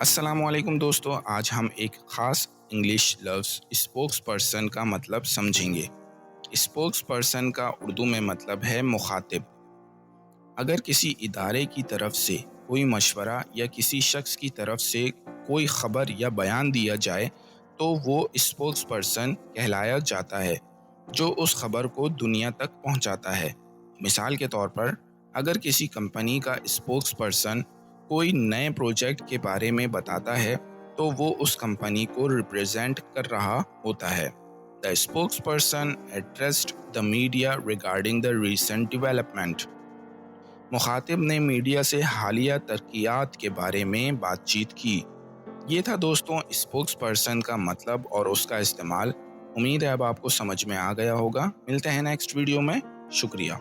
السلام علیکم دوستو، آج ہم ایک خاص انگلش لفظ اسپوکس پرسن کا مطلب سمجھیں گے۔ اسپوکس پرسن کا اردو میں مطلب ہے مخاطب۔ اگر کسی ادارے کی طرف سے کوئی مشورہ یا کسی شخص کی طرف سے کوئی خبر یا بیان دیا جائے تو وہ اسپوکس پرسن کہلایا جاتا ہے، جو اس خبر کو دنیا تک پہنچاتا ہے۔ مثال کے طور پر، اگر کسی کمپنی کا اسپوکس پرسن کوئی نئے پروجیکٹ کے بارے میں بتاتا ہے تو وہ اس کمپنی کو ریپرزینٹ کر رہا ہوتا ہے۔ The spokesperson addressed the media regarding the recent development۔ مخاطب نے میڈیا سے حالیہ ترقیات کے بارے میں بات چیت کی۔ یہ تھا دوستوں اسپوکس پرسن کا مطلب اور اس کا استعمال۔ امید ہے اب آپ کو سمجھ میں آ گیا ہوگا۔ ملتے ہیں نیکسٹ ویڈیو میں۔ شکریہ۔